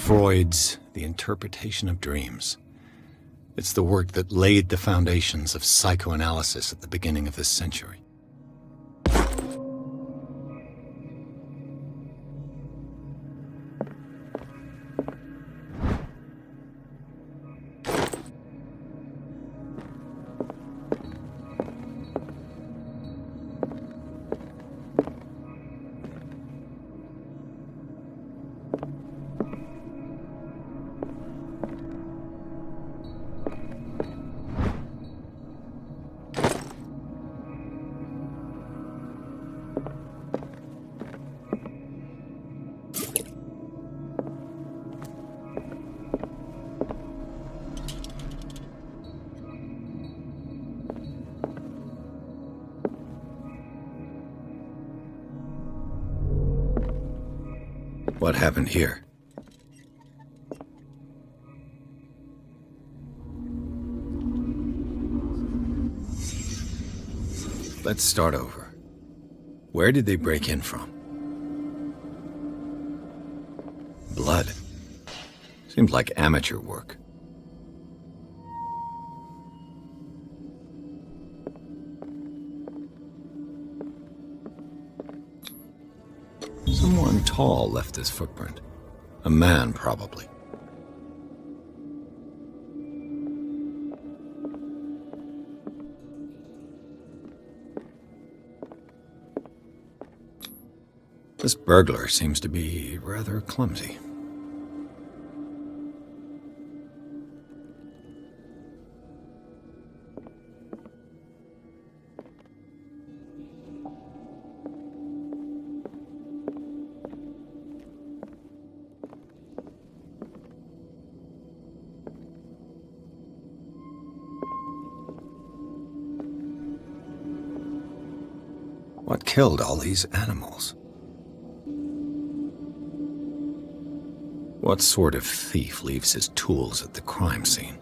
Freud's The Interpretation of Dreams. It's the work that laid the foundations of psychoanalysis at the beginning of this century. What happened here? Let's start over. Where did they break in from? Blood. Seems like amateur work. Someone tall left this footprint. A man, probably. This burglar seems to be rather clumsy. What killed all these animals? What sort of thief leaves his tools at the crime scene?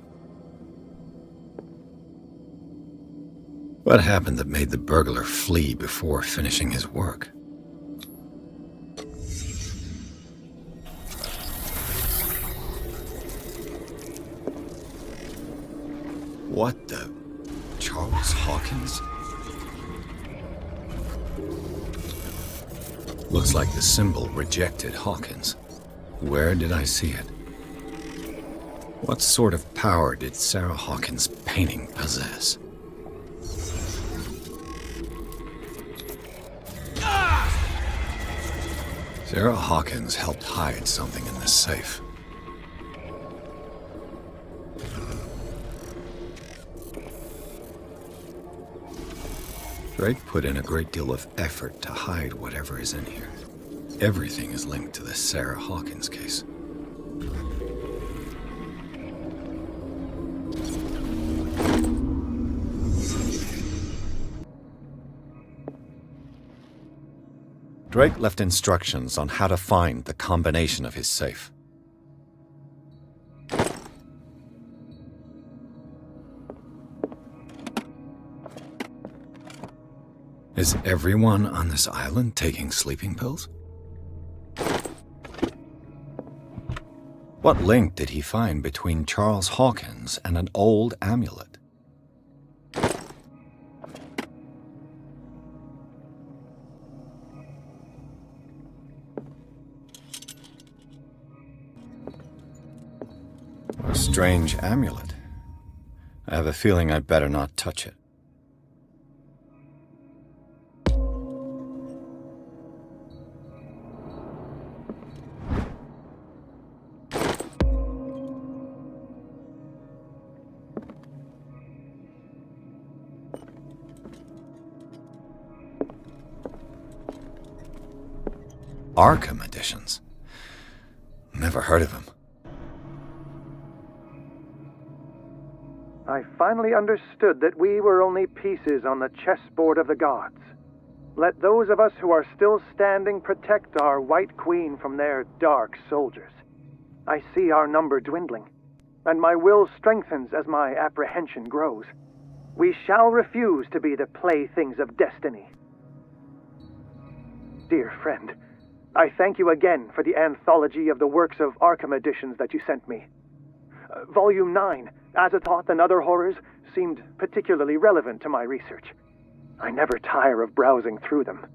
What happened that made the burglar flee before finishing his work? What the... Charles Hawkins? Looks like the symbol rejected Hawkins. Where did I see it? What sort of power did Sarah Hawkins' painting possess? Sarah Hawkins helped hide something in this safe. Drake put in a great deal of effort to hide whatever is in here. Everything is linked to the Sarah Hawkins case. Drake left instructions on how to find the combination of his safe. Is everyone on this island taking sleeping pills? What link did he find between Charles Hawkins and an old amulet? A strange amulet. I have a feeling I'd better not touch it. Arkham editions. Never heard of him. I finally understood that we were only pieces on the chessboard of the gods. Let those of us who are still standing protect our White Queen from their dark soldiers. I see our number dwindling, and my will strengthens as my apprehension grows. We shall refuse to be the playthings of destiny. Dear friend, I thank you again for the anthology of the works of Arkham editions that you sent me. Volume 9, Azathoth and Other Horrors, seemed particularly relevant to my research. I never tire of browsing through them.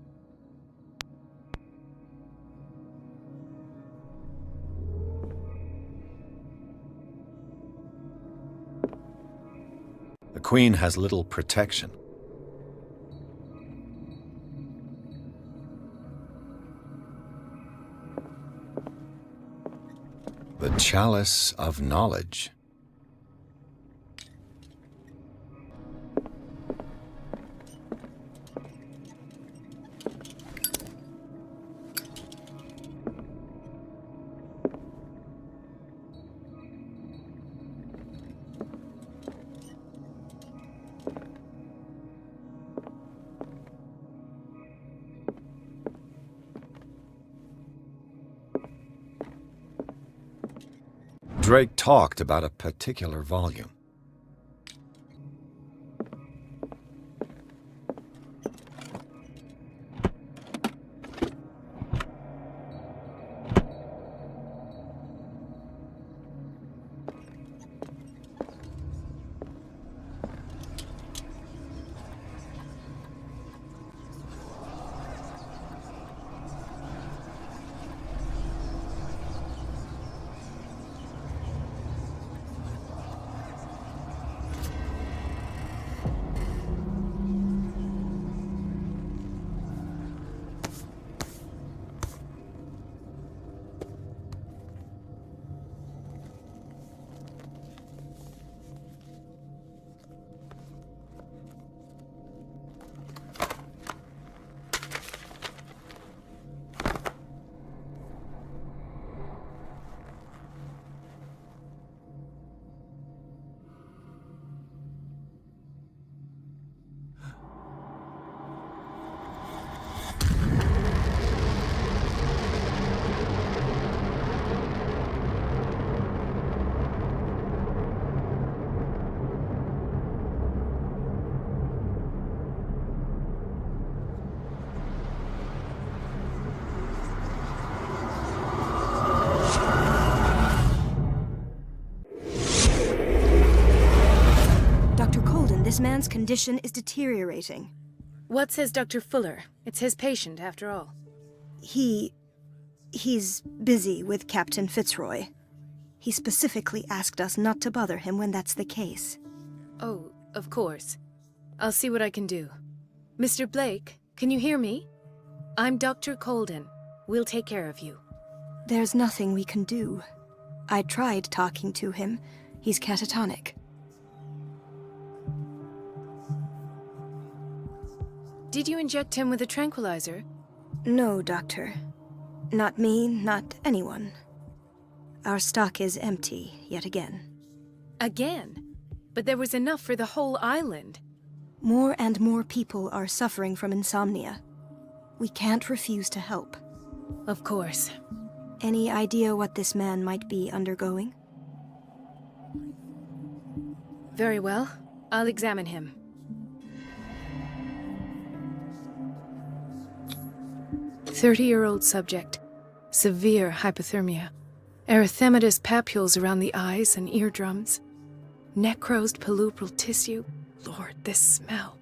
The Queen has little protection. The Chalice of Knowledge. Drake talked about a particular volume. This man's condition is deteriorating. What says Dr. Fuller? It's his patient, after all. He's busy with Captain Fitzroy. He specifically asked us not to bother him when that's the case. Oh, of course. I'll see what I can do. Mr. Blake, can you hear me? I'm Dr. Colden. We'll take care of you. There's nothing we can do. I tried talking to him. He's catatonic. Did you inject him with a tranquilizer? No, Doctor. Not me, not anyone. Our stock is empty, yet again. Again? But there was enough for the whole island. More and more people are suffering from insomnia. We can't refuse to help. Of course. Any idea what this man might be undergoing? Very well. I'll examine him. "30-year-old subject. Severe hypothermia. Erythematous papules around the eyes and eardrums. Necrosed palpebral tissue. Lord, this smell.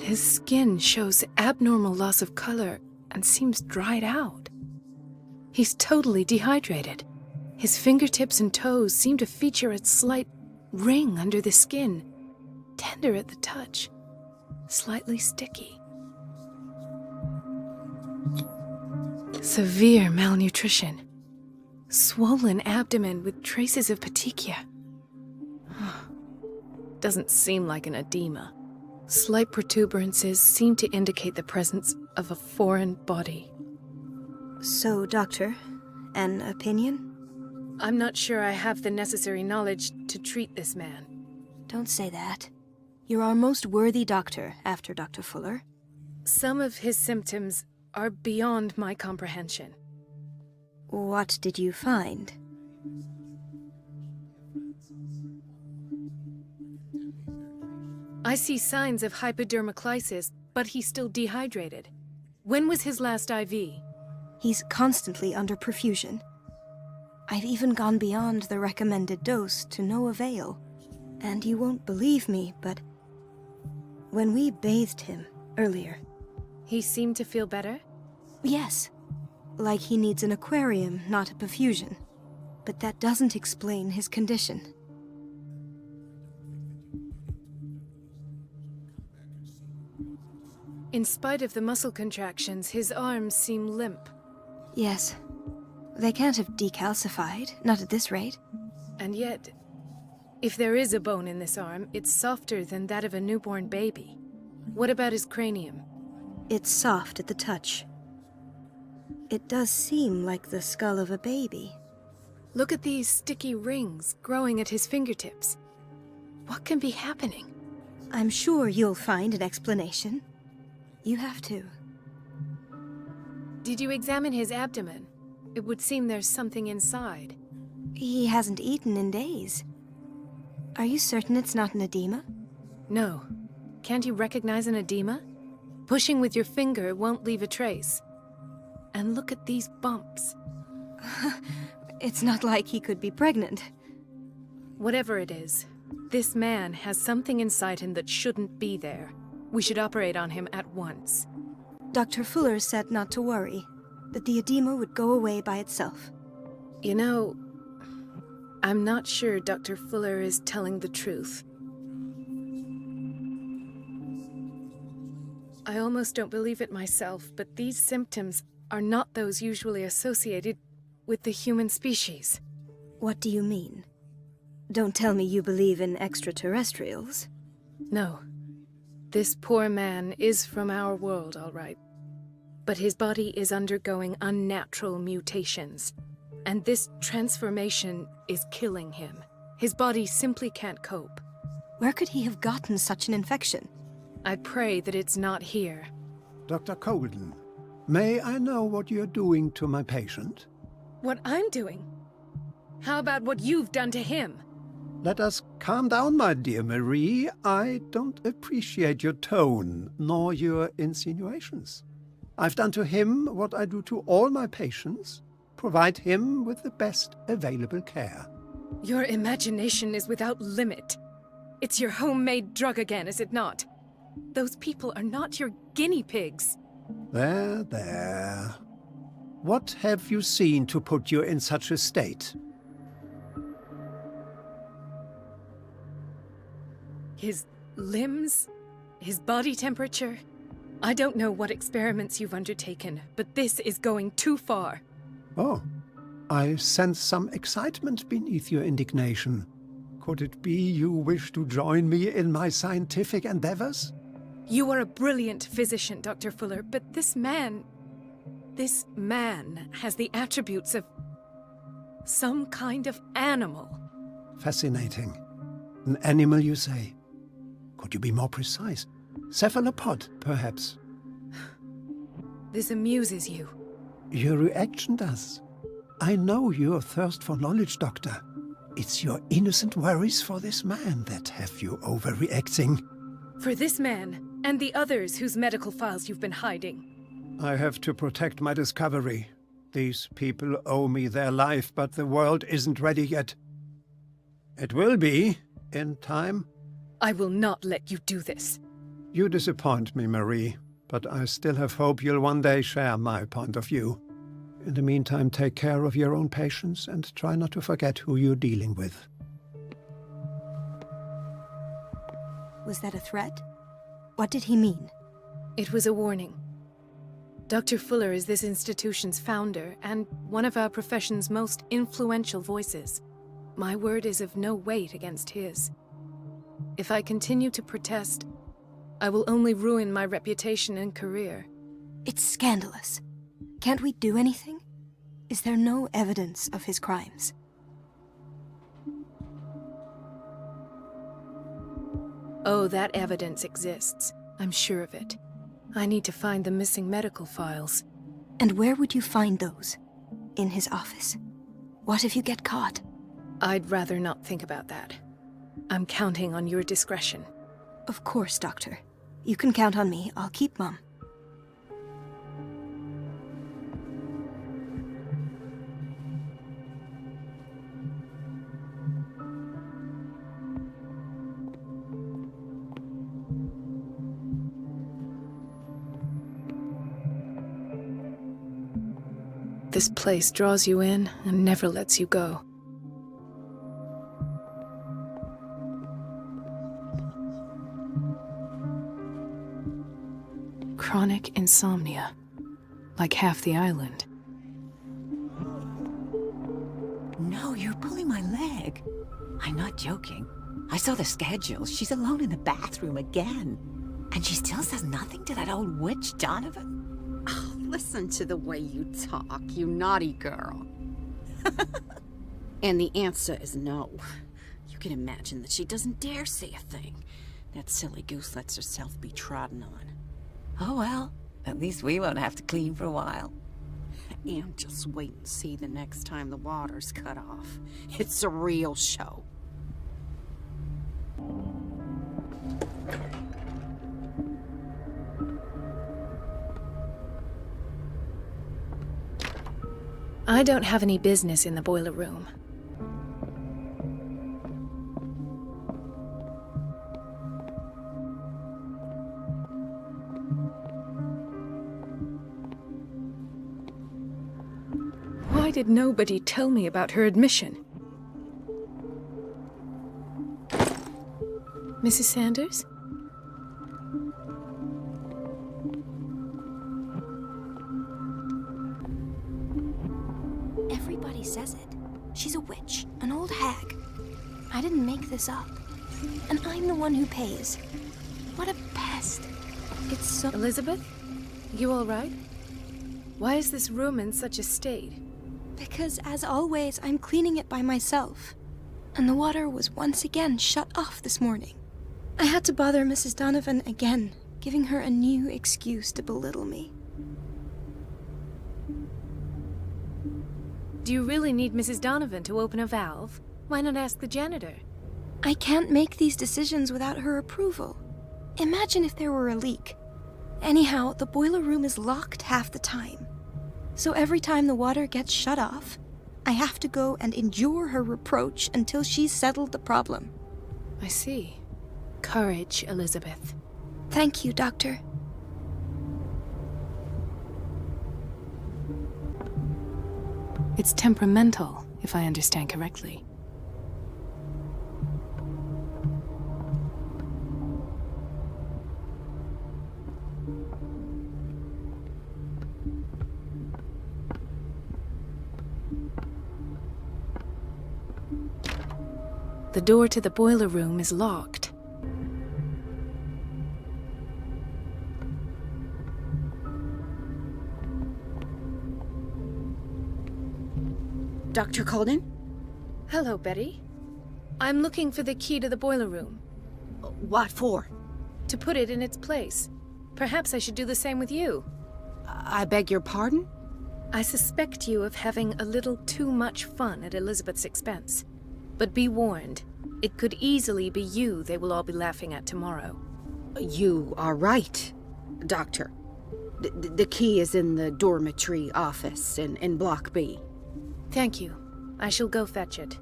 His skin shows abnormal loss of color and seems dried out. He's totally dehydrated. His fingertips and toes seem to feature a slight ring under the skin. Tender at the touch. Slightly sticky. Severe malnutrition. Swollen abdomen with traces of petechia. Doesn't seem like an edema. Slight protuberances seem to indicate the presence of a foreign body. So, Doctor, an opinion? I'm not sure I have the necessary knowledge to treat this man. Don't say that. You're our most worthy doctor after Dr. Fuller. Some of his symptoms are beyond my comprehension. What did you find? I see signs of hypodermoclysis, but he's still dehydrated. When was his last IV? He's constantly under perfusion. I've even gone beyond the recommended dose to no avail. And you won't believe me, but when we bathed him earlier... He seemed to feel better? Yes. Like he needs an aquarium, not a perfusion. But that doesn't explain his condition. In spite of the muscle contractions, his arms seem limp. Yes. They can't have decalcified, not at this rate. And yet, if there is a bone in this arm, it's softer than that of a newborn baby. What about his cranium? It's soft at the touch. It does seem like the skull of a baby. Look at these sticky rings growing at his fingertips. What can be happening? I'm sure you'll find an explanation. You have to. Did you examine his abdomen? It would seem there's something inside. He hasn't eaten in days. Are you certain it's not an edema? No. Can't you recognize an edema? Pushing with your finger won't leave a trace. And look at these bumps. It's not like he could be pregnant. Whatever it is, this man has something inside him that shouldn't be there. We should operate on him at once. Dr. Fuller said not to worry, that the edema would go away by itself. You know, I'm not sure Dr. Fuller is telling the truth. I almost don't believe it myself, but these symptoms are not those usually associated with the human species. What do you mean? Don't tell me you believe in extraterrestrials. No. This poor man is from our world, all right. But his body is undergoing unnatural mutations. And this transformation is killing him. His body simply can't cope. Where could he have gotten such an infection? I pray that it's not here. Dr. Colden, may I know what you're doing to my patient? What I'm doing? How about what you've done to him? Let us calm down, my dear Marie. I don't appreciate your tone, nor your insinuations. I've done to him what I do to all my patients. Provide him with the best available care. Your imagination is without limit. It's your homemade drug again, is it not? Those people are not your guinea pigs. There, there. What have you seen to put you in such a state? His limbs? His body temperature? I don't know what experiments you've undertaken, but this is going too far. Oh, I sense some excitement beneath your indignation. Could it be you wish to join me in my scientific endeavors? You are a brilliant physician, Dr. Fuller, but this man has the attributes of some kind of animal. Fascinating. An animal, you say? Could you be more precise? Cephalopod, perhaps? This amuses you. Your reaction does. I know your thirst for knowledge, Doctor. It's your innocent worries for this man that have you overreacting. For this man, and the others whose medical files you've been hiding. I have to protect my discovery. These people owe me their life, but the world isn't ready yet. It will be, in time. I will not let you do this. You disappoint me, Marie, but I still have hope you'll one day share my point of view. In the meantime, take care of your own patients and try not to forget who you're dealing with. Was that a threat? What did he mean? It was a warning. Dr. Fuller is this institution's founder and one of our profession's most influential voices. My word is of no weight against his. If I continue to protest, I will only ruin my reputation and career. It's scandalous. Can't we do anything? Is there no evidence of his crimes? Oh, that evidence exists. I'm sure of it. I need to find the missing medical files. And where would you find those? In his office? What if you get caught? I'd rather not think about that. I'm counting on your discretion. Of course, Doctor. You can count on me. I'll keep Mum. this place draws you in and never lets you go. Chronic insomnia, like half the island. No, you're pulling my leg. I'm not joking. I saw the schedule. She's alone in the bathroom again. And she still says nothing to that old witch, Donovan. Oh, listen to the way you talk, you naughty girl. And the answer is no. You can imagine that she doesn't dare say a thing. That silly goose lets herself be trodden on. Oh well, at least we won't have to clean for a while. And just wait and see the next time the water's cut off. It's a real show. I don't have any business in the boiler room. Why did nobody tell me about her admission? Mrs. Sanders? Everybody says it. She's a witch, an old hag. I didn't make this up. And I'm the one who pays. What a pest. It's so... Elizabeth? You all right? Why is this room in such a state? Because, as always, I'm cleaning it by myself. And the water was once again shut off this morning. I had to bother Mrs. Donovan again, giving her a new excuse to belittle me. Do you really need Mrs. Donovan to open a valve? Why not ask the janitor? I can't make these decisions without her approval. Imagine if there were a leak. Anyhow, the boiler room is locked half the time. So every time the water gets shut off, I have to go and endure her reproach until she's settled the problem. I see. Courage, Elizabeth. Thank you, Doctor. It's temperamental, if I understand correctly. The door to the boiler room is locked. Dr. Colden? Hello, Betty. I'm looking for the key to the boiler room. What for? To put it in its place. Perhaps I should do the same with you. I beg your pardon? I suspect you of having a little too much fun at Elizabeth's expense. But be warned, it could easily be you they will all be laughing at tomorrow. You are right, Doctor. The key is in the dormitory office in Block B. Thank you. I shall go fetch it.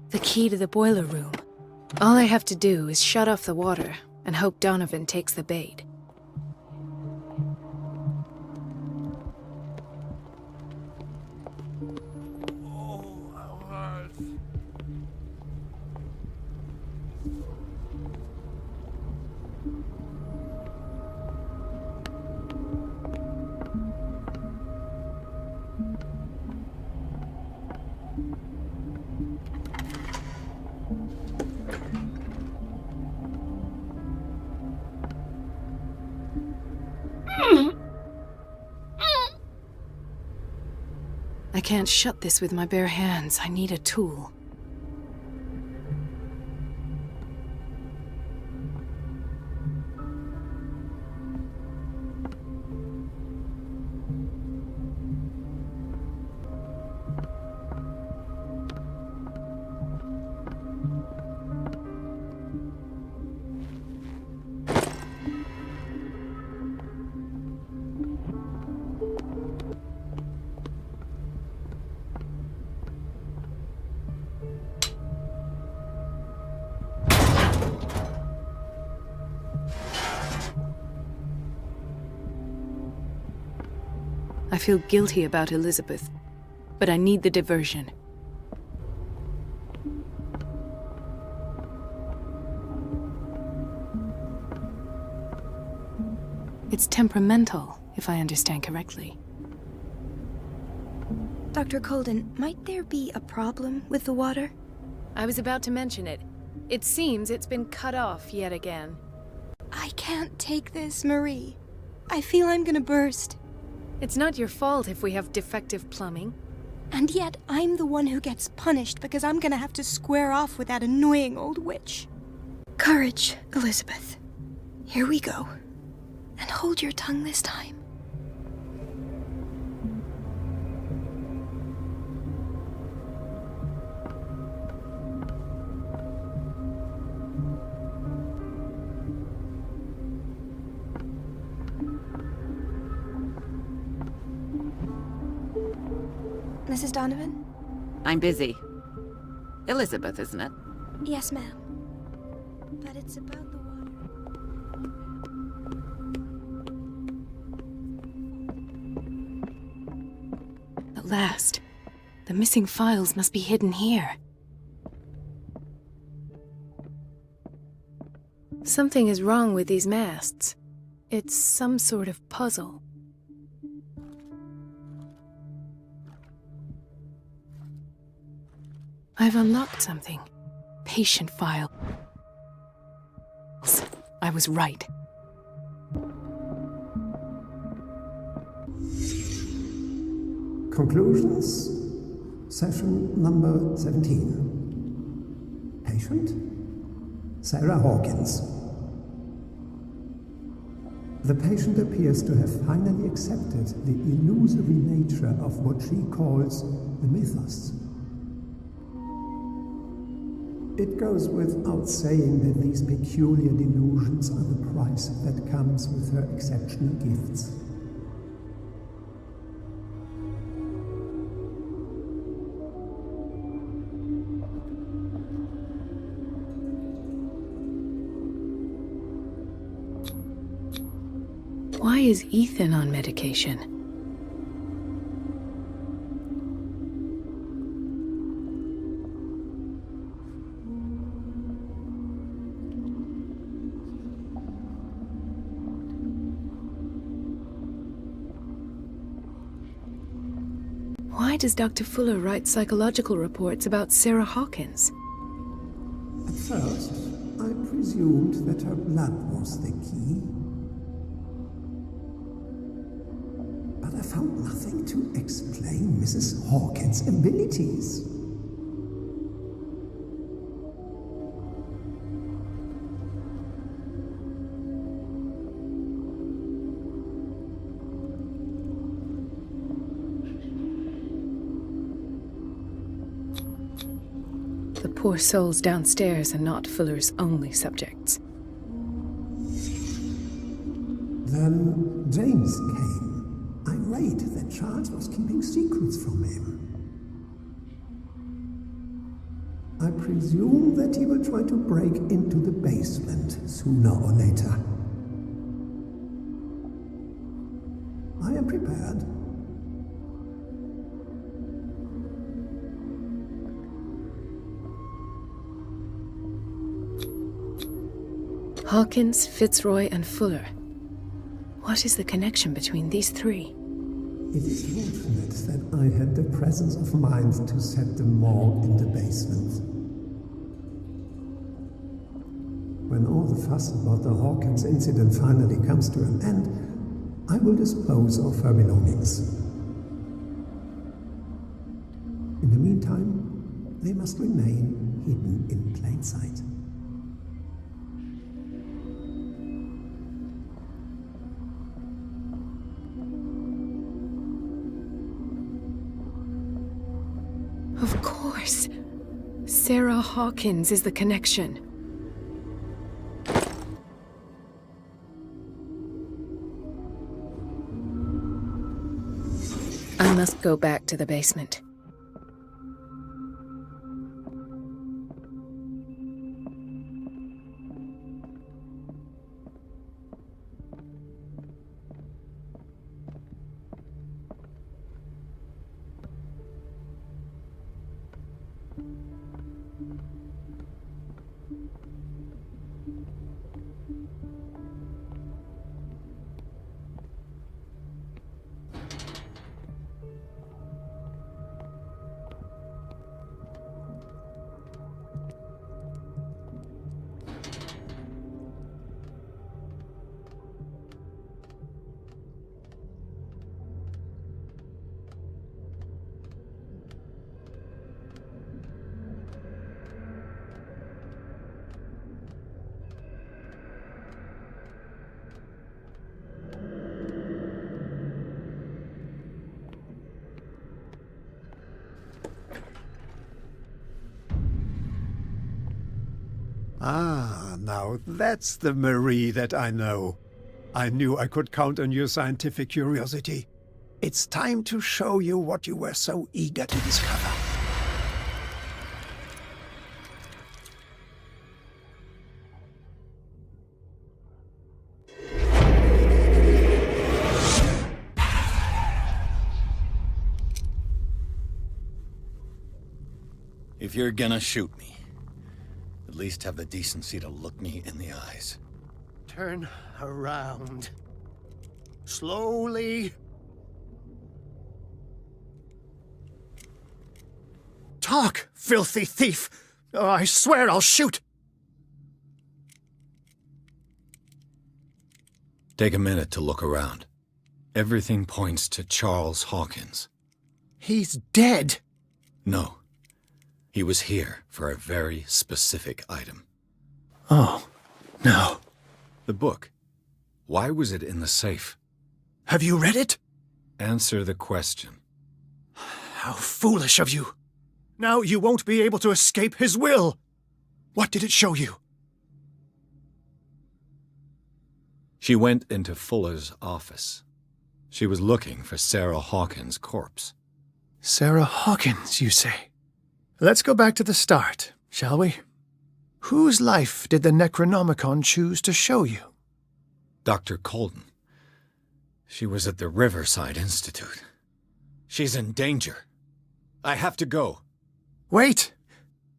The key to the boiler room. All I have to do is shut off the water and hope Donovan takes the bait. I can't shut this with my bare hands. I need a tool. I feel guilty about Elizabeth, but I need the diversion. It's temperamental, if I understand correctly. Dr. Colden, might there be a problem with the water? I was about to mention it. It seems it's been cut off yet again. I can't take this, Marie. I feel I'm gonna burst. It's not your fault if we have defective plumbing. And yet, I'm the one who gets punished because I'm gonna have to square off with that annoying old witch. Courage, Elizabeth. Here we go. And hold your tongue this time. Mrs. Donovan? I'm busy. Elizabeth, isn't it? Yes, ma'am. But it's about the water. At last. The missing files must be hidden here. Something is wrong with these masts. It's some sort of puzzle. I've unlocked something. Patient files. I was right. Conclusions. Session number 17. Patient? Sarah Hawkins. The patient appears to have finally accepted the illusory nature of what she calls the mythos. It goes without saying that these peculiar delusions are the price that comes with her exceptional gifts. Why is Ethan on medication? Why does Dr. Fuller write psychological reports about Sarah Hawkins? At first, I presumed that her blood was the key. But I found nothing to explain Mrs. Hawkins' abilities. The poor souls downstairs are not Fuller's only subjects. Then James came, irate that Charles was keeping secrets from him. I presume that he will try to break into the basement sooner or later. I am prepared. Hawkins, Fitzroy, and Fuller. What is the connection between these three? It is fortunate that I had the presence of mind to set the morgue in the basement. When all the fuss about the Hawkins incident finally comes to an end, I will dispose of her belongings. In the meantime, they must remain hidden in plain sight. Of course. Sarah Hawkins is the connection. I must go back to the basement. Ah, now that's the Marie that I know. I knew I could count on your scientific curiosity. It's time to show you what you were so eager to discover. If you're gonna shoot me, at least have the decency to look me in the eyes. Turn around. Slowly. Talk, filthy thief! Or I swear I'll shoot! Take a minute to look around. Everything points to Charles Hawkins. He's dead! No. He was here for a very specific item. Oh, no. The book. Why was it in the safe? Have you read it? Answer the question. How foolish of you! Now you won't be able to escape his will! What did it show you? She went into Fuller's office. She was looking for Sarah Hawkins' corpse. Sarah Hawkins, you say? Let's go back to the start, shall we? Whose life did the Necronomicon choose to show you? Dr. Colden. She was at the Riverside Institute. She's in danger. I have to go. Wait!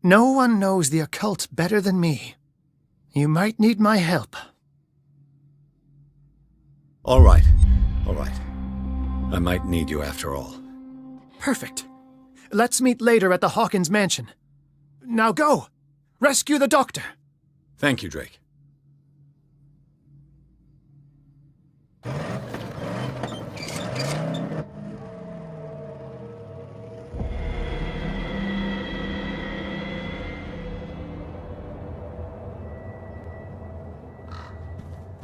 No one knows the occult better than me. You might need my help. All right. All right. I might need you after all. Perfect. Let's meet later at the Hawkins mansion. Now go! Rescue the doctor! Thank you, Drake.